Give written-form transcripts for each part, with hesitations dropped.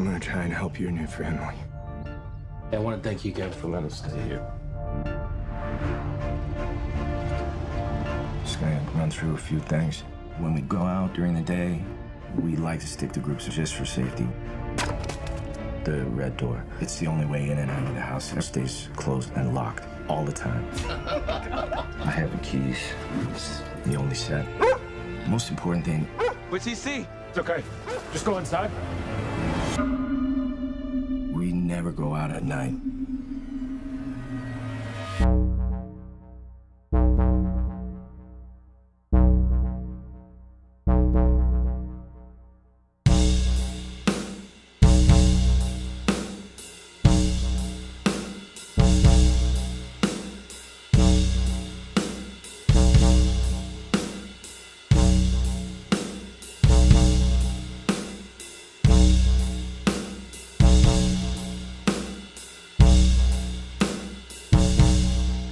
I'm gonna try and help your new family. I want to thank you again for letting us stay here. Just gonna run through a few things. When we go out during the day, we like to stick to groups just for safety. The red door, it's the only way in and out of the house. It stays closed and locked all the time. I have the keys. It's the only set. Most important thing. What's he see? It's okay. Just go inside. We never go out at night.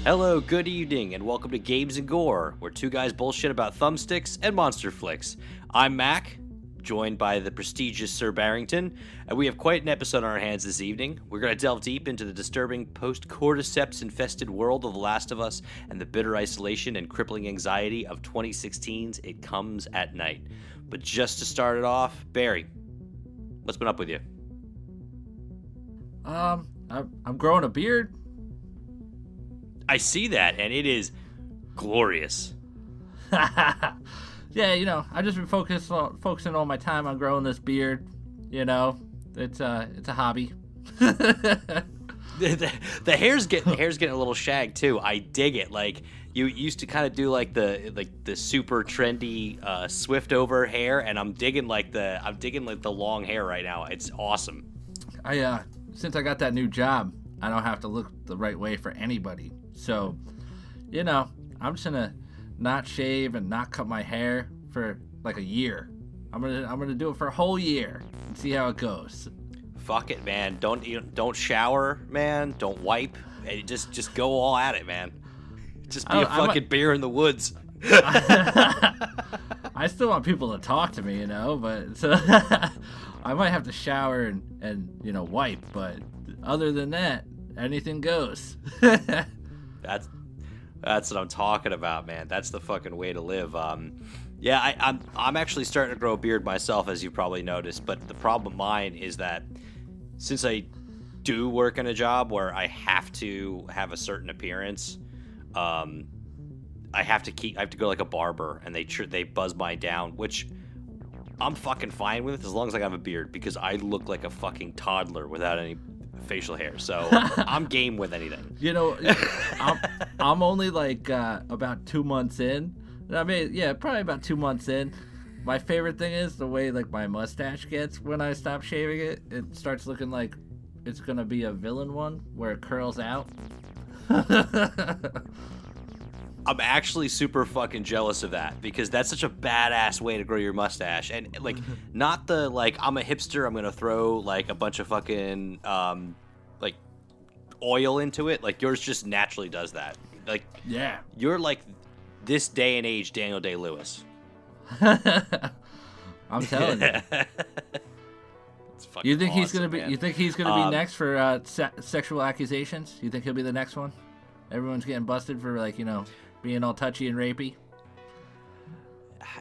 Hello, good evening, and welcome to GamesNGore, where two guys bullshit about thumbsticks and monster flicks. I'm Mac, joined by the prestigious Sir Barrington, and we have quite an episode on our hands this evening. We're going to delve deep into the disturbing post-cordyceps-infested world of The Last of Us and the bitter isolation and crippling anxiety of 2016's It Comes at Night. But just to start it off, Barry, what's been up with you? I'm growing a beard. I see that, and it is glorious. Yeah, you know, I've just been focusing all my time on growing this beard. You know, it's a hobby. The hair's getting a little shag too. I dig it. Like you used to kind of do like the super trendy Swift over hair, and I'm digging the long hair right now. It's awesome. Since I got that new job, I don't have to look the right way for anybody. So, you know, I'm just gonna not shave and not cut my hair for like a year. I'm gonna do it for a whole year and see how it goes. Fuck it, man. Don't shower, man. Don't wipe. Just go all at it, man. Just be a fucking bear in the woods. I still want people to talk to me, you know, but so I might have to shower and you know wipe, but other than that, anything goes. That's what I'm talking about, man. That's the fucking way to live. Yeah, I'm actually starting to grow a beard myself, as you probably noticed. But the problem of mine is that since I do work in a job where I have to have a certain appearance, I have to go like a barber, and they buzz mine down, which I'm fucking fine with as long as I have a beard, because I look like a fucking toddler without any facial hair, so I'm game with anything. You know, I'm only like about 2 months in. I mean, yeah, probably about 2 months in. My favorite thing is the way like my mustache gets when I stop shaving it. It starts looking like it's gonna be a villain one where it curls out. I'm actually super fucking jealous of that, because that's such a badass way to grow your mustache. And like, not the like I'm a hipster, I'm gonna throw like a bunch of fucking like oil into it. Like yours just naturally does that. Like, yeah, you're like this day and age Daniel Day-Lewis. I'm telling you. It's fucking You think awesome, he's gonna be? man. You think he's gonna be next for sexual accusations? You think he'll be the next one? Everyone's getting busted for like, you know, being all touchy and rapey.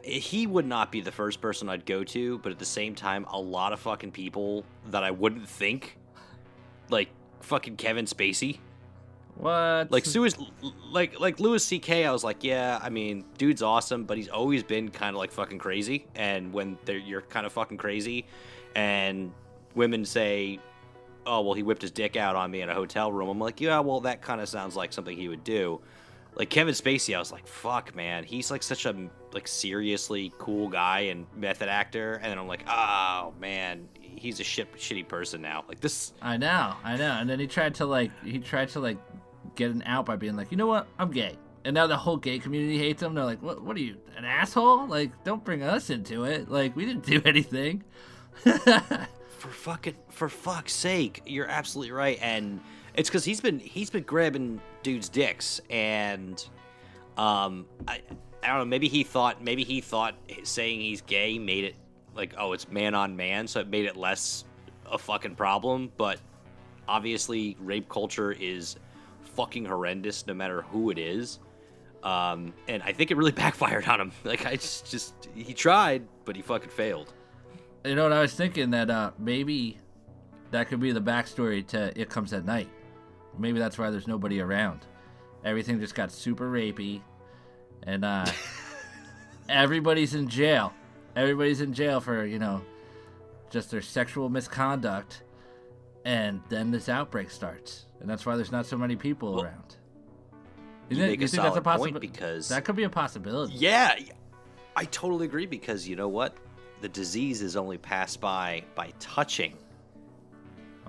He would not be the first person I'd go to, but at the same time, a lot of fucking people that I wouldn't think, like fucking Kevin Spacey. What? Like Louis C.K. I was like, yeah, I mean, dude's awesome, but he's always been kind of like fucking crazy. And when you're kind of fucking crazy, and women say, oh, well, he whipped his dick out on me in a hotel room, I'm like, yeah, well, that kind of sounds like something he would do. Like Kevin Spacey, I was like, fuck, man, he's like such a like seriously cool guy and method actor, and then I'm like, oh man, he's a shitty person now. Like this. I know, and then he tried to get an out by being like, you know what, I'm gay, and now the whole gay community hates him. They're like, what are you, an asshole? Like, don't bring us into it. Like, we didn't do anything. For fuck's sake, you're absolutely right. And it's because he's been grabbing dudes' dicks, and I don't know, maybe he thought saying he's gay made it like, oh, it's man on man, so it made it less a fucking problem, but obviously rape culture is fucking horrendous no matter who it is. And I think it really backfired on him. Like, he tried, but he fucking failed. You know what I was thinking? That maybe that could be the backstory to It Comes at Night. Maybe that's why there's nobody around. Everything just got super rapey, and everybody's in jail. Everybody's in jail for, just their sexual misconduct, and then this outbreak starts, and that's why there's not so many people around. You think that's a point, because that could be a possibility. Yeah, I totally agree, because you know what? The disease is only passed by touching.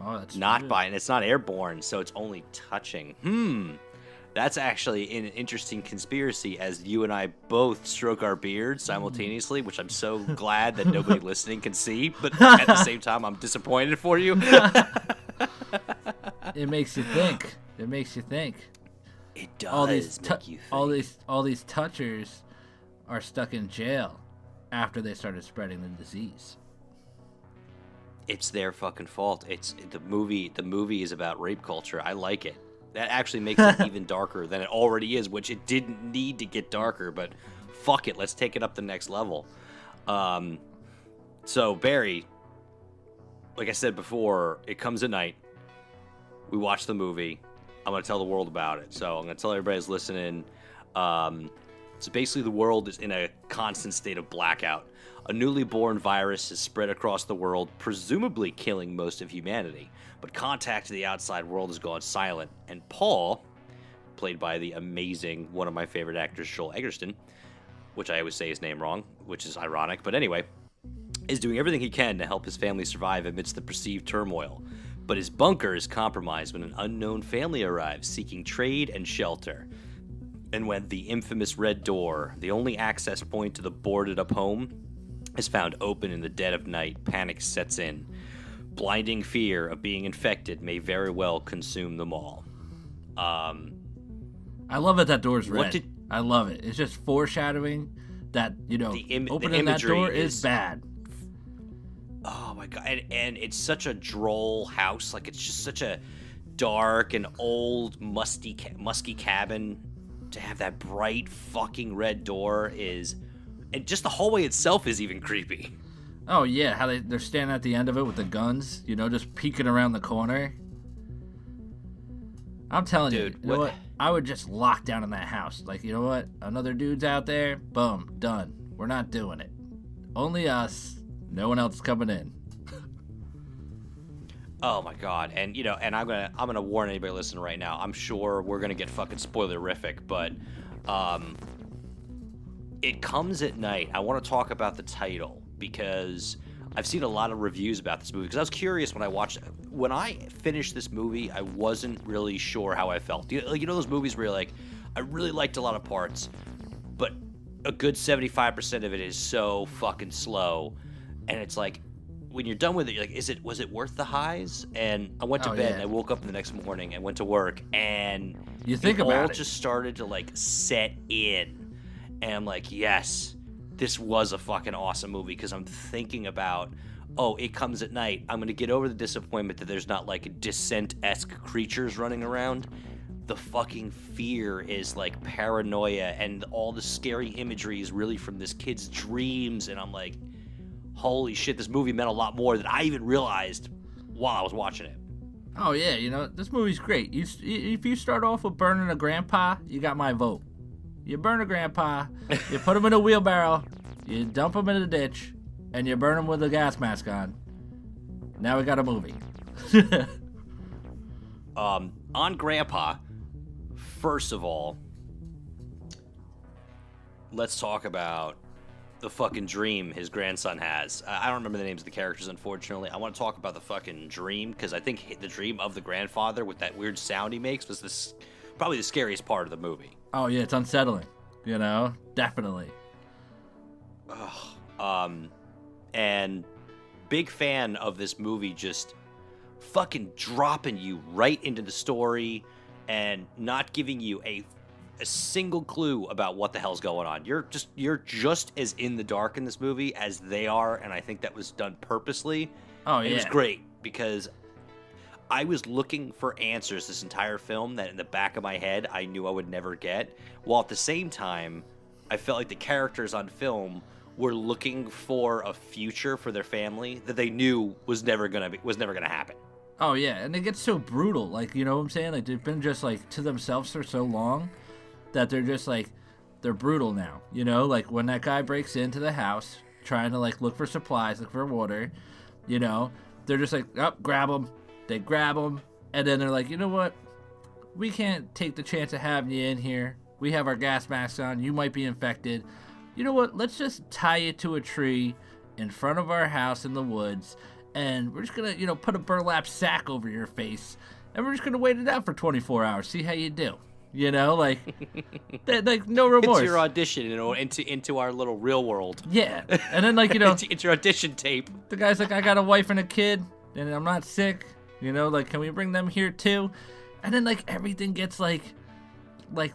Oh, that's not true. and it's not airborne, so it's only touching. That's actually an interesting conspiracy, as you and I both stroke our beards simultaneously, which I'm so glad that nobody listening can see, but at the same time, I'm disappointed for you. It makes you think. It makes you think. It does make you think. All these touchers are stuck in jail after they started spreading the disease. It's their fucking fault. It's the movie. The movie is about rape culture. I like it. That actually makes it even darker than it already is, which it didn't need to get darker, but fuck it. Let's take it up the next level. So, Barry, like I said before, It Comes at Night. We watch the movie. I'm going to tell the world about it. So, I'm going to tell everybody who's listening. So, basically, the world is in a constant state of blackout. A newly born virus has spread across the world, presumably killing most of humanity. But contact to the outside world has gone silent, and Paul, played by the amazing, one of my favorite actors, Joel Egerton, which I always say his name wrong, which is ironic, but anyway, is doing everything he can to help his family survive amidst the perceived turmoil. But his bunker is compromised when an unknown family arrives, seeking trade and shelter. And when the infamous Red Door, the only access point to the boarded-up home, is found open in the dead of night, panic sets in. Blinding fear of being infected may very well consume them all. I love it that door's red. I love it. It's just foreshadowing that, opening that door is bad. Oh my god. And it's such a droll house. Like, it's just such a dark and old, musky cabin. To have that bright fucking red door is... And just the hallway itself is even creepy. Oh, yeah, how they're standing at the end of it with the guns, just peeking around the corner. I'm telling you, you know what? I would just lock down in that house. Like, you know what? Another dude's out there, boom, done. We're not doing it. Only us. No one else coming in. Oh my god. And and I'm gonna warn anybody listening right now. I'm sure we're gonna get fucking spoilerific, but It Comes at Night. I want to talk about the title because I've seen a lot of reviews about this movie, because I was curious when I watched it. When I finished this movie, I wasn't really sure how I felt. You know those movies where you're like, I really liked a lot of parts, but a good 75% of it is so fucking slow, and it's like, when you're done with it, you're like, was it worth the highs? And I went to bed, and I woke up the next morning and went to work, and you think about all it. Just started to set in. And I'm like, yes, this was a fucking awesome movie, because I'm thinking about, It Comes at Night. I'm going to get over the disappointment that there's not Descent-esque creatures running around. The fucking fear is paranoia, and all the scary imagery is really from this kid's dreams. And I'm like, holy shit, this movie meant a lot more than I even realized while I was watching it. Oh, yeah, this movie's great. If you start off with burning a grandpa, you got my vote. You burn a grandpa, you put him in a wheelbarrow, you dump him in a ditch, and you burn him with a gas mask on. Now we got a movie. On Grandpa, first of all, let's talk about the fucking dream his grandson has. I don't remember the names of the characters, unfortunately. I want to talk about the fucking dream, because I think the dream of the grandfather with that weird sound he makes was probably the scariest part of the movie. Oh, yeah, it's unsettling. Definitely. And big fan of this movie, just fucking dropping you right into the story and not giving you a single clue about what the hell's going on. You're just as in the dark in this movie as they are, and I think that was done purposely. Oh, yeah. It was great. because I was looking for answers this entire film that in the back of my head I knew I would never get, while at the same time I felt like the characters on film were looking for a future for their family that they knew was never gonna happen. Oh yeah, and it gets so brutal. Like, you know what I'm saying? Like, they've been just like to themselves for so long that they're just like, they're brutal now. You know, like when that guy breaks into the house trying to like look for supplies, look for water, you know, they're just like, oh, grab him. They grab him, and then they're like, you know what? We can't take the chance of having you in here. We have our gas masks on. You might be infected. You know what? Let's just tie you to a tree in front of our house in the woods, and we're just gonna, you know, put a burlap sack over your face, and we're just gonna wait it out for 24 hours, see how you do. You know, like, like no remorse. It's your audition, you know, into our little real world. Yeah, and then like, you know, it's your audition tape. The guy's like, I got a wife and a kid, and I'm not sick. You know, like, can we bring them here too? And then like everything gets like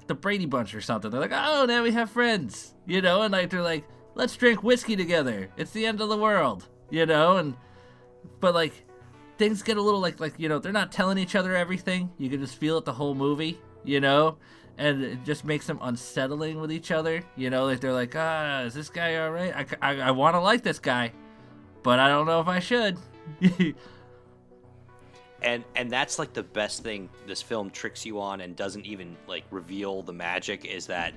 the Brady Bunch or something. They're like, oh, now we have friends. You know, and like they're like, let's drink whiskey together. It's the end of the world. You know, and but like things get a little like you know, they're not telling each other everything. You can just feel it the whole movie. You know, and it just makes them unsettling with each other. You know, like they're like, is this guy all right? I want to like this guy, but I don't know if I should. And that's like the best thing this film tricks you on and doesn't even like reveal the magic is that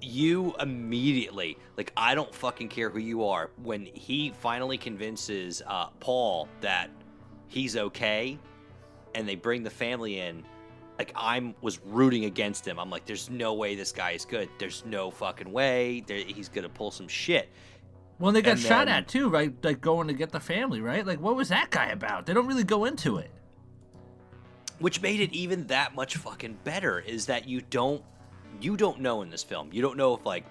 you immediately, like, I don't fucking care who you are, when he finally convinces Paul that he's okay and they bring the family in, like, was rooting against him. I'm like, there's no way this guy is good. There's no fucking way he's gonna pull some shit. Well, they got shot at too, right? Like going to get the family, right? Like, what was that guy about? They don't really go into it. Which made it even that much fucking better is that you don't know in this film. You don't know if like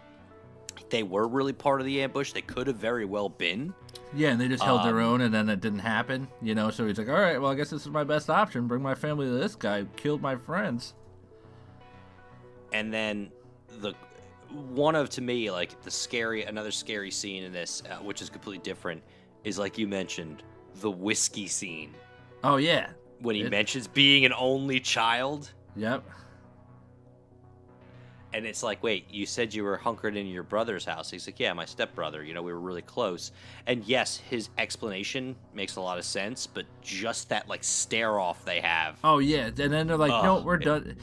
they were really part of the ambush. They could have very well been. Yeah, and they just held their own, and then it didn't happen. You know, so he's like, all right, well, I guess this is my best option. Bring my family to this guy. Killed my friends. And then to me, like another scary scene in this, which is completely different, is like you mentioned, the whiskey scene. Oh yeah. When he mentions being an only child. Yep. And it's like, wait, you said you were hunkered in your brother's house. He's like, yeah, my stepbrother. You know, we were really close. And yes, his explanation makes a lot of sense, but just that like stare off they have. Oh yeah, and then they're like, no, we're done.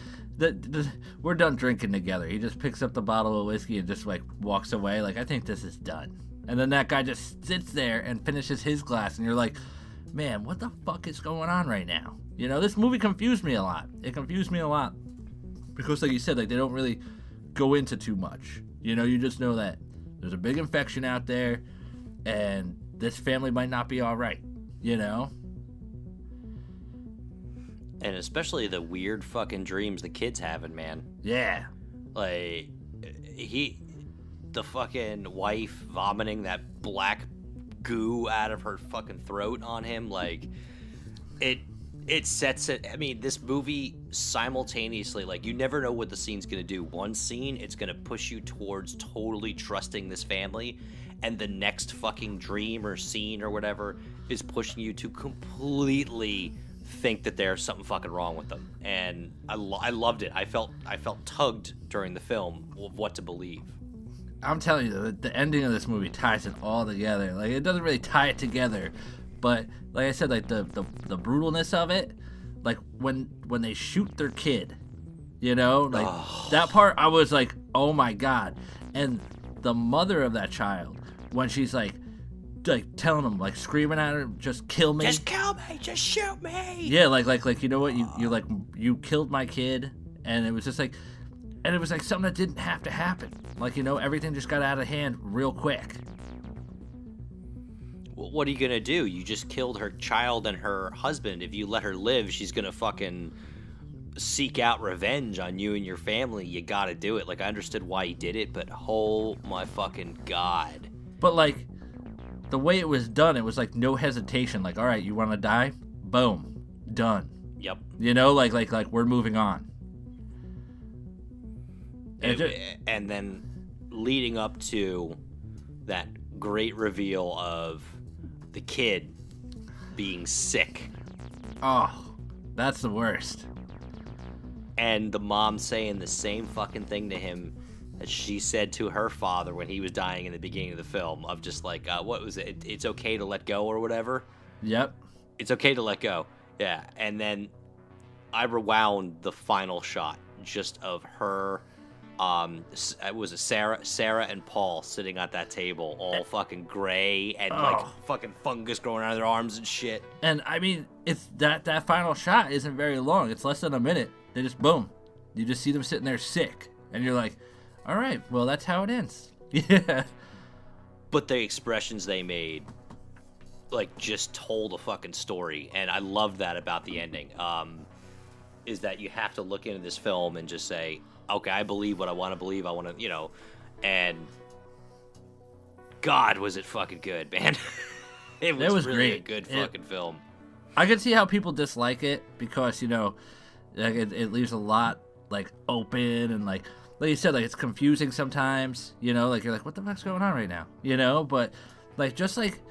We're done drinking together. He just picks up the bottle of whiskey and just like walks away. Like, I think this is done. And then that guy just sits there and finishes his glass, and you're like, man, what the fuck is going on right now? You know, this movie confused me a lot. It confused me a lot because, like you said, like they don't really go into too much. You know, you just know that there's a big infection out there, and this family might not be all right. You know. And especially the weird fucking dreams the kid's having, man. Yeah. Like, the fucking wife vomiting that black goo out of her fucking throat on him, like, it sets it. I mean, this movie simultaneously, like, you never know what the scene's gonna do. One scene, it's gonna push you towards totally trusting this family, and the next fucking dream or scene or whatever is pushing you to completely think that there's something fucking wrong with them. And I loved it. I felt tugged during the film of what to believe. I'm telling you, the ending of this movie ties it all together. Like, it doesn't really tie it together, but like I said, like the brutalness of it, like when they shoot their kid, you know, like that part, I was like, oh my god. And the mother of that child, when she's like telling him, like screaming at her, just kill me, just kill me, just shoot me. Yeah, like you know what, you killed my kid, and it was just like. And it was like something that didn't have to happen. Like, you know, everything just got out of hand real quick. Well, what are you gonna do? You just killed her child and her husband. If you let her live, she's gonna fucking seek out revenge on you and your family. You gotta do it. Like, I understood why he did it, but oh my fucking god. But, like, the way it was done, it was like no hesitation. Like, all right, you want to die? Boom. Done. Yep. You know, like we're moving on. And then leading up to that great reveal of the kid being sick. Oh, that's the worst. And the mom saying the same fucking thing to him that she said to her father when he was dying in the beginning of the film, of just like, what was it? It's okay to let go or whatever. Yep. It's okay to let go. Yeah. And then I rewound the final shot just of her. It was Sarah and Paul sitting at that table, all fucking gray and like fucking fungus growing out of their arms and shit. And I mean, it's that final shot isn't very long. It's less than a minute. They just boom. You just see them sitting there sick, and you're like, all right, well, that's how it ends. Yeah. But the expressions they made, like, just told a fucking story, and I love that about the ending. Is that you have to look into this film and just say, okay, I believe what I want to believe. I want to, and God, was it fucking good, man. It was really great. A good fucking film. I can see how people dislike it because, like it leaves a lot like open and like you said, like it's confusing sometimes, like you're like, what the fuck's going on right now, but like just like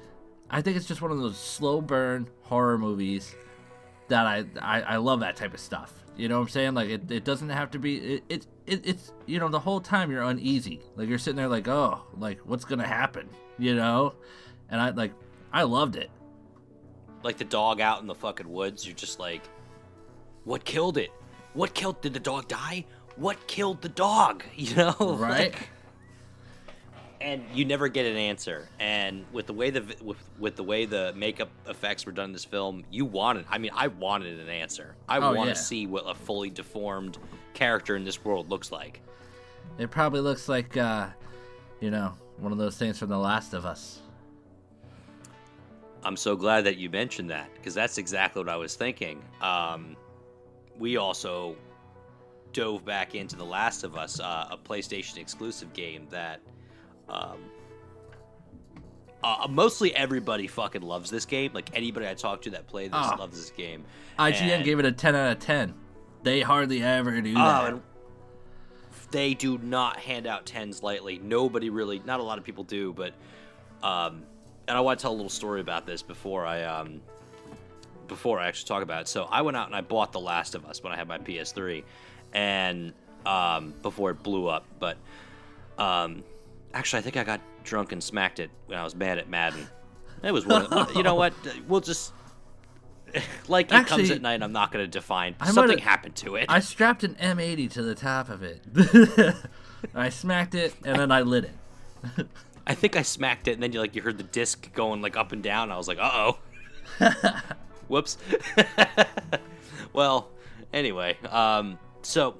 I think it's just one of those slow burn horror movies that I love that type of stuff. You know what I'm saying? Like it doesn't have to be it's the whole time you're uneasy. Like you're sitting there like, oh, like what's gonna happen? And I loved it. Like the dog out in the fucking woods, you're just like, what killed it? Did the dog die? What killed the dog? Right? And you never get an answer. And with the way the makeup effects were done in this film, I wanted an answer. I want to see what a fully deformed character in this world looks like. It probably looks like, one of those things from The Last of Us. I'm so glad that you mentioned that, because that's exactly what I was thinking. We also dove back into The Last of Us, a PlayStation exclusive game that mostly everybody fucking loves this game. Like anybody I talk to that played this loves this game. IGN gave it a 10 out of 10. They hardly ever do that. And they do not hand out 10s lightly. Nobody really, not a lot of people do, but and I want to tell a little story about this before I actually talk about it. So I went out and I bought The Last of Us when I had my PS3, and before it blew up. But actually, I think I got drunk and smacked it when I was mad at Madden. It was one of, you know what? We'll just like it comes at night. I'm not going to define. Something happened to it. I strapped an M80 to the top of it. I smacked it and then I lit it. I think I smacked it, and then you heard the disc going like up and down. I was like, uh-oh. Whoops. Well, anyway, so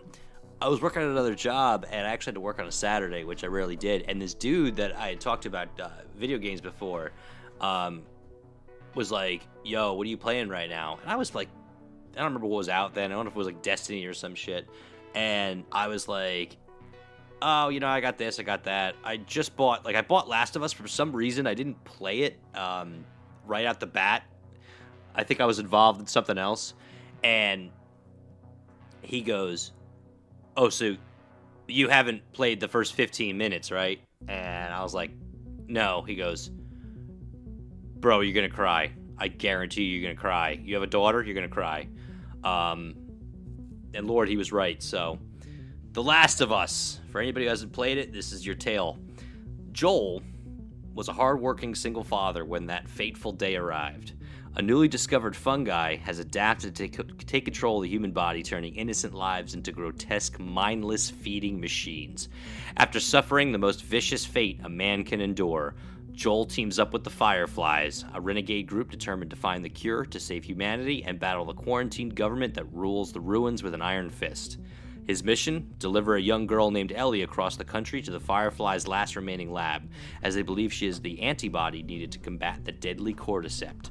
I was working at another job, and I actually had to work on a Saturday, which I rarely did. And this dude that I had talked about video games before was like, yo, what are you playing right now? And I was like, I don't remember what was out then. I don't know if it was like Destiny or some shit. And I was like, oh, I got this, I got that. I bought Last of Us for some reason. I didn't play it right out the bat. I think I was involved in something else. And he goes, oh, so you haven't played the first 15 minutes, right? And I was like, no. He goes, bro, you're going to cry. I guarantee you're going to cry. You have a daughter, you're going to cry. And Lord, he was right. So, The Last of Us. For anybody who hasn't played it, this is your tale. Joel was a hard-working single father when that fateful day arrived. A newly discovered fungi has adapted to take control of the human body, turning innocent lives into grotesque, mindless feeding machines. After suffering the most vicious fate a man can endure, Joel teams up with the Fireflies, a renegade group determined to find the cure to save humanity and battle the quarantined government that rules the ruins with an iron fist. His mission? Deliver a young girl named Ellie across the country to the Fireflies' last remaining lab, as they believe she is the antibody needed to combat the deadly cordyceps.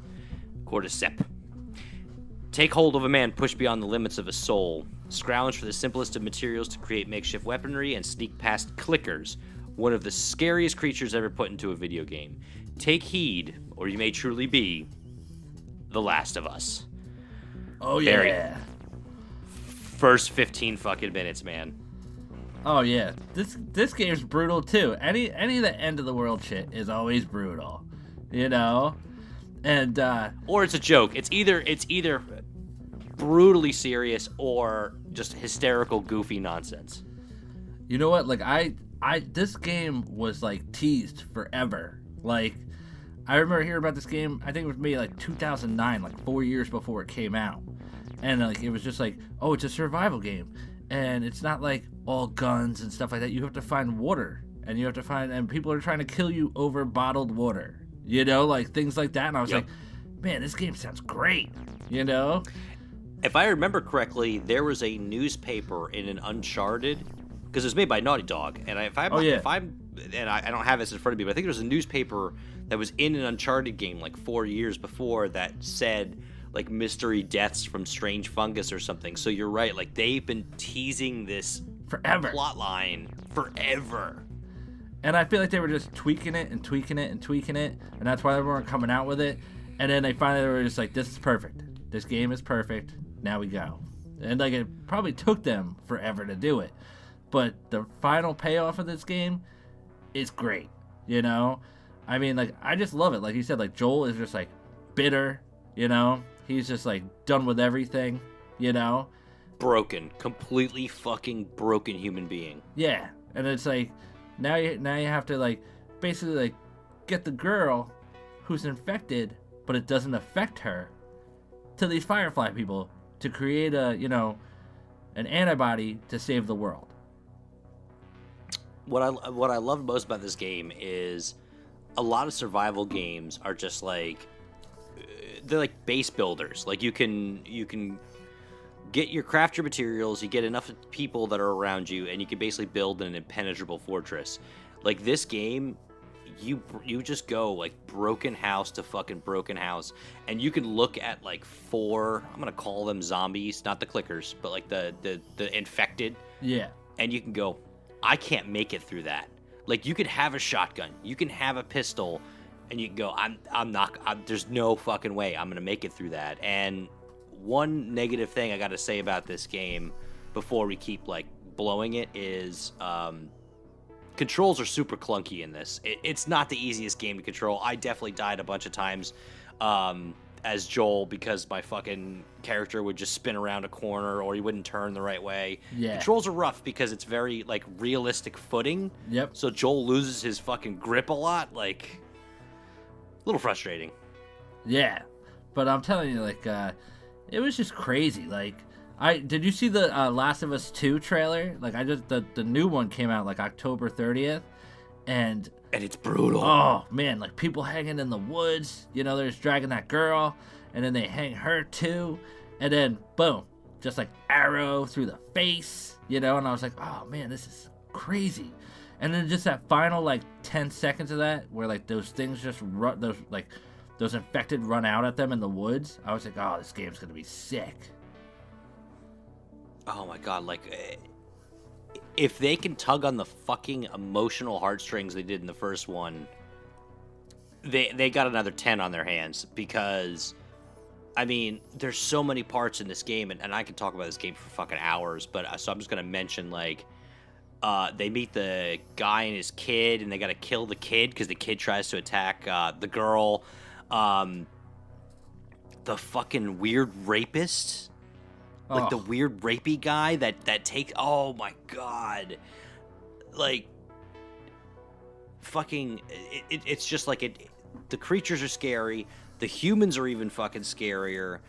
Take hold of a man pushed beyond the limits of his soul, scrounge for the simplest of materials to create makeshift weaponry, and sneak past clickers, one of the scariest creatures ever put into a video game. Take heed, or you may truly be The Last of Us. Oh, yeah. First 15 fucking minutes, man. Oh, yeah. This game's brutal, too. Any of the end of the world shit is always brutal. And or it's a joke. It's either brutally serious or just hysterical, goofy nonsense. you know what? Like I this game was like teased forever. Like I remember hearing about this game. I think it was maybe like 2009, like 4 years before it came out, and like it was just like, oh, it's a survival game, and it's not like all guns and stuff like that. You have to find water, and you have to find, and people are trying to kill you over bottled water. You know, like things like that. And I was like, man, this game sounds great. You know. If I remember correctly, there was a newspaper in an Uncharted, because it was made by Naughty Dog, and I don't have this in front of me, but I think there was a newspaper that was in an Uncharted game like 4 years before that said like mystery deaths from strange fungus or something. So you're right, like they've been teasing this Forever. plot line forever. And I feel like they were just tweaking it and tweaking it and tweaking it, and that's why they weren't coming out with it. And then they finally were just like, this is perfect. This game is perfect. Now we go. And like it probably took them forever to do it. But the final payoff of this game is great. You know? I mean, like, I just love it. Like you said, like Joel is just like bitter, you know? He's just like done with everything, you know? Broken. Completely fucking broken human being. Yeah. And it's like now you have to like basically like get the girl who's infected, but it doesn't affect her, to these Firefly people to create a, you know, an antibody to save the world. What I love most about this game is a lot of survival games are just like they're like base builders. Like you can get your craft your materials, you get enough people that are around you, and you can basically build an impenetrable fortress. Like this game, you just go like broken house to fucking broken house, and you can look at like 4, I'm gonna call them zombies, not the clickers, but like the infected. Yeah. And you can go, I can't make it through that. Like you could have a shotgun, you can have a pistol, and you can go, there's no fucking way I'm gonna make it through that. And one negative thing I gotta say about this game before we keep like blowing it is controls are super clunky in this. It's not the easiest game to control. I definitely died a bunch of times as Joel because my fucking character would just spin around a corner or he wouldn't turn the right way. Yeah. Controls are rough because it's very like realistic footing. Yep. So Joel loses his fucking grip a lot. Like, a little frustrating. Yeah. But I'm telling you, like, it was just crazy. Like, did you see the Last of Us 2 trailer? Like, the new one came out like October 30th, and it's brutal. Oh man, like people hanging in the woods. You know, they're just dragging that girl, and then they hang her too, and then boom, just like arrow through the face. You know, and I was like, oh man, this is crazy. And then just that final like 10 seconds of that, where like those things just run, those infected run out at them in the woods. I was like, oh, this game's gonna be sick. Oh my god, like, if they can tug on the fucking emotional heartstrings they did in the first one, they got another 10 on their hands, because, I mean, there's so many parts in this game, and I can talk about this game for fucking hours, but so I'm just gonna mention, like, they meet the guy and his kid, and they gotta kill the kid, because the kid tries to attack the girl. The fucking weird rapist, like the weird rapey guy that takes, oh my god, like, fucking, it's just like the creatures are scary, the humans are even fucking scarier.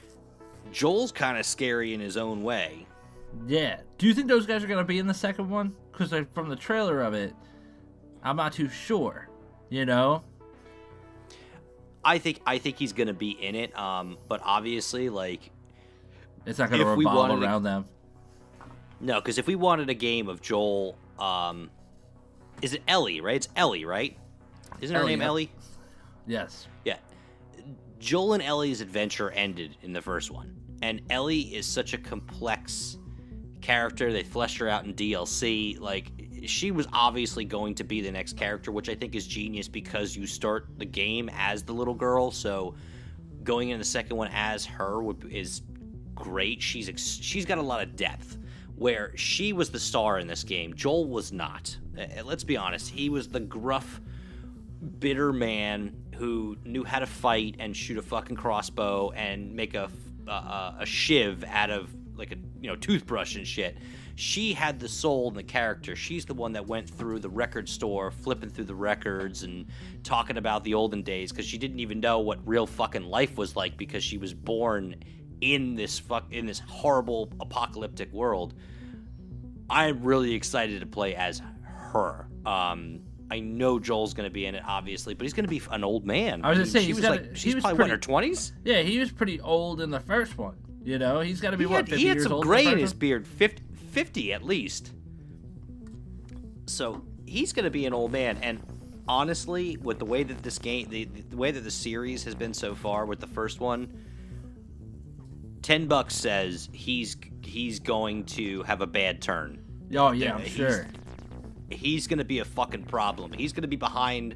Joel's kind of scary in his own way. Yeah. Do you think those guys are gonna be in the second one? Because from the trailer of it, I'm not too sure. You know. I think he's gonna be in it, but obviously, like, it's not gonna revolve around them. No, because if we wanted a game of Joel, is it Ellie? Right, it's Ellie, right? Isn't her name Ellie? Yes. Yeah. Joel and Ellie's adventure ended in the first one, and Ellie is such a complex character. They fleshed her out in DLC. Like, she was obviously going to be the next character, which I think is genius, because you start the game as the little girl, so going in the second one as her is great. She's got a lot of depth, where she was the star in this game. Joel was not. Let's be honest. He was the gruff, bitter man who knew how to fight and shoot a fucking crossbow and make a shiv out of like a toothbrush and shit. She had the soul in the character. She's the one that went through the record store, flipping through the records and talking about the olden days, because she didn't even know what real fucking life was like, because she was born in this horrible apocalyptic world. I'm really excited to play as her. I know Joel's going to be in it, obviously, but he's going to be an old man. I was going to say, she's probably in her 20s? Yeah, he was pretty old in the first one. He's got to be, 50 years old? He had some gray in his beard, 50 at least. So he's going to be an old man. And honestly, with the way that this game, the way that the series has been so far with the first one, $10 says he's going to have a bad turn. Oh, yeah, I'm sure. He's going to be a fucking problem. He's going to be behind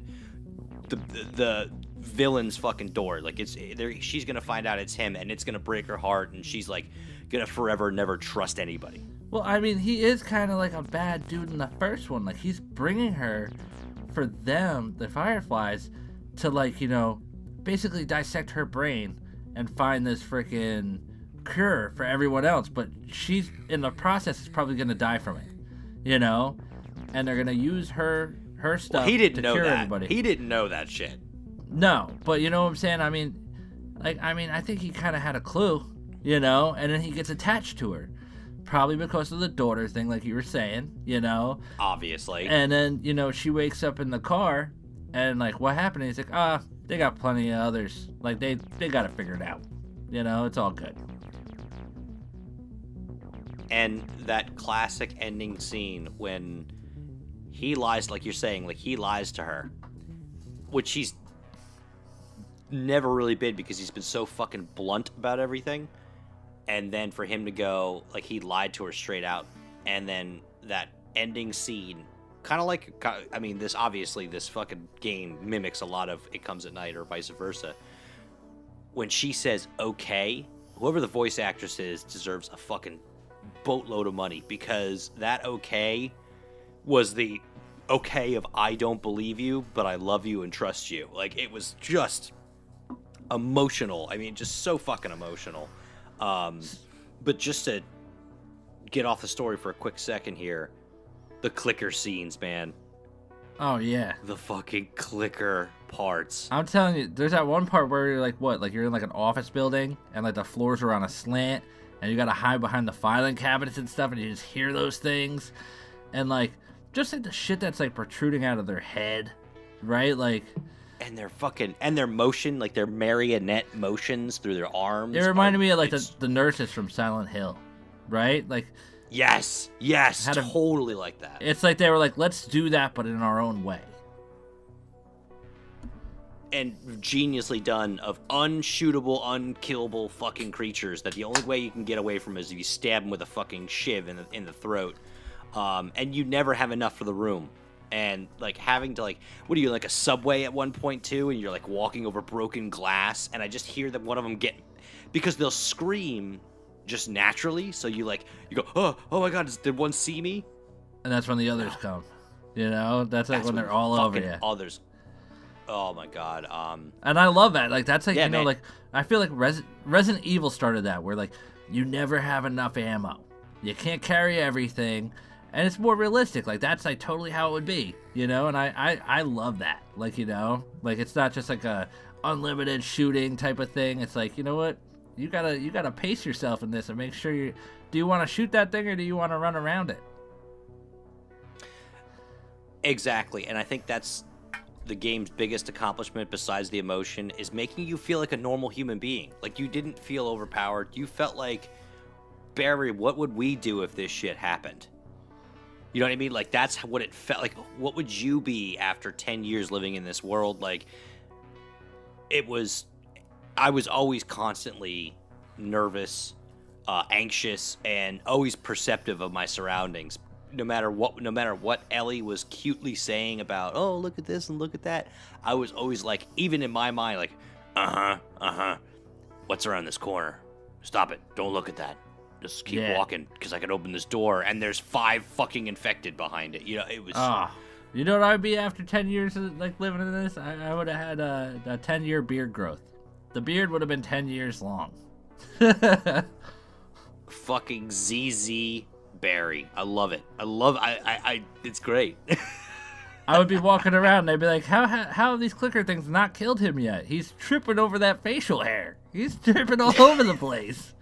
the villain's fucking door. Like, she's going to find out it's him, and it's going to break her heart, and she's like going to forever never trust anybody. Well, I mean, he is kind of like a bad dude in the first one. Like, he's bringing her for them, the Fireflies, to, like, basically dissect her brain and find this freaking cure for everyone else. But she's, in the process, is probably going to die from it, And they're going to use her stuff he didn't know cure that. everybody. He didn't know that shit. No, but you know what I'm saying? I mean, I think he kind of had a clue, and then he gets attached to her. Probably because of the daughter thing, like you were saying, Obviously. And then, she wakes up in the car, and, like, what happened? And he's like, they got plenty of others. Like, they got it figured out. It's all good. And that classic ending scene when he lies, like you're saying, like he lies to her, which he's never really been, because he's been so fucking blunt about everything. And then for him to go, like, he lied to her straight out. And then that ending scene, kind of like, this fucking game mimics a lot of It Comes at Night or vice versa. When she says, okay, whoever the voice actress is deserves a fucking boatload of money, because that okay was the okay of I don't believe you, but I love you and trust you. Like, it was just emotional. Just so fucking emotional. But just to get off the story for a quick second here, the clicker scenes, man. Oh, yeah. The fucking clicker parts. I'm telling you, there's that one part where you're like, what? Like, you're in, like, an office building, and, like, the floors are on a slant, and you gotta hide behind the filing cabinets and stuff, and you just hear those things. And, like, just, like, the shit that's, like, protruding out of their head, right? Like... And their motion, like their marionette motions through their arms. It reminded me of, like, the nurses from Silent Hill, right? Like, yes, totally like that. It's like they were like, let's do that, but in our own way. And geniusly done, of unshootable, unkillable fucking creatures that the only way you can get away from is if you stab them with a fucking shiv in the throat. And you never have enough for the room. And, like, having to, like, what are you, like a subway at one point, too? And you're, like, walking over broken glass. And I just hear that one of them because they'll scream just naturally. So you go, oh my God, did one see me? And that's when the others come. That's like when they're all over you. Others. Oh my God. And I love that. Like, that's like, man. like, I feel like Resident Evil started that, where, like, you never have enough ammo. You can't carry everything. And it's more realistic. Like, that's, like, totally how it would be, And I love that. Like, like, it's not just like a unlimited shooting type of thing. It's like, you know what? You gotta pace yourself in this and make sure do you want to shoot that thing, or do you want to run around it? Exactly. And I think that's the game's biggest accomplishment, besides the emotion, is making you feel like a normal human being. Like, you didn't feel overpowered. You felt like, Barry, what would we do if this shit happened? You know what I mean? Like, that's what it felt like. What would you be after 10 years living in this world? Like, I was always constantly nervous, anxious, and always perceptive of my surroundings. No matter what Ellie was cutely saying about, oh, look at this and look at that, I was always like, even in my mind, like, what's around this corner? Stop it. Don't look at that. Just keep walking, because I could open this door and there's 5 fucking infected behind it. It was You know what I'd be after 10 years of like living in this? I would have had a 10-year beard growth. The beard would have been 10 years long. Fucking ZZ Barry. I love it. It's great. I would be walking around and they'd be like, how have these clicker things not killed him yet? He's tripping over that facial hair. He's tripping all over the place.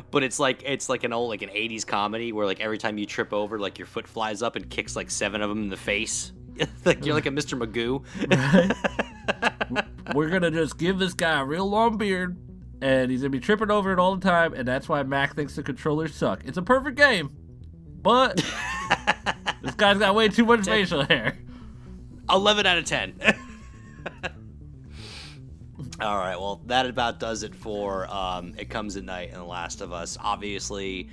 But it's like an 80s comedy where like every time you trip over, like your foot flies up and kicks like 7 of them in the face. Like you're like a Mr. Magoo. Right? We're gonna just give this guy a real long beard, and he's gonna be tripping over it all the time, and that's why Mac thinks the controllers suck. It's a perfect game, but this guy's got way too much facial hair. 11 out of 10. All right, well, that about does it for It Comes at Night and The Last of Us. Obviously,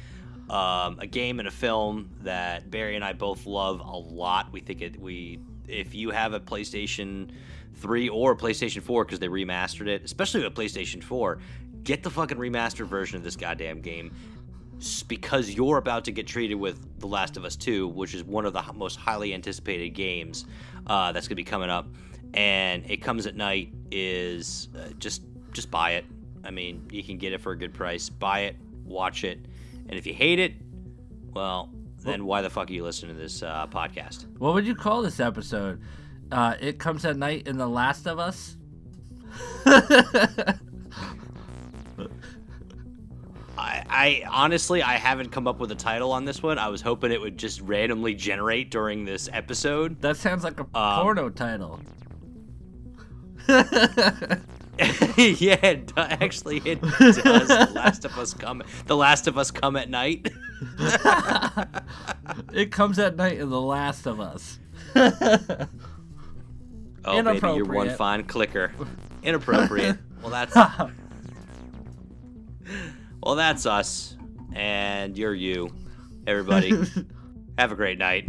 a game and a film that Barry and I both love a lot. We think if you have a PlayStation 3 or a PlayStation 4, because they remastered it, especially with PlayStation 4, get the fucking remastered version of this goddamn game, because you're about to get treated with The Last of Us 2, which is one of the most highly anticipated games that's going to be coming up. And It Comes at Night is just buy it. I mean, you can get it for a good price. Buy it, watch it, and if you hate it, well, then why the fuck are you listening to this podcast? What would you call this episode? It Comes at Night in The Last of Us? I honestly, I haven't come up with a title on this one. I was hoping it would just randomly generate during this episode. That sounds like a porno title. Yeah, actually it does. The Last of Us Come at Night. It Comes at Night in The Last of Us. Oh, baby, you're one fine clicker. Inappropriate. Well, that's us, and you're you. Everybody, have a great night.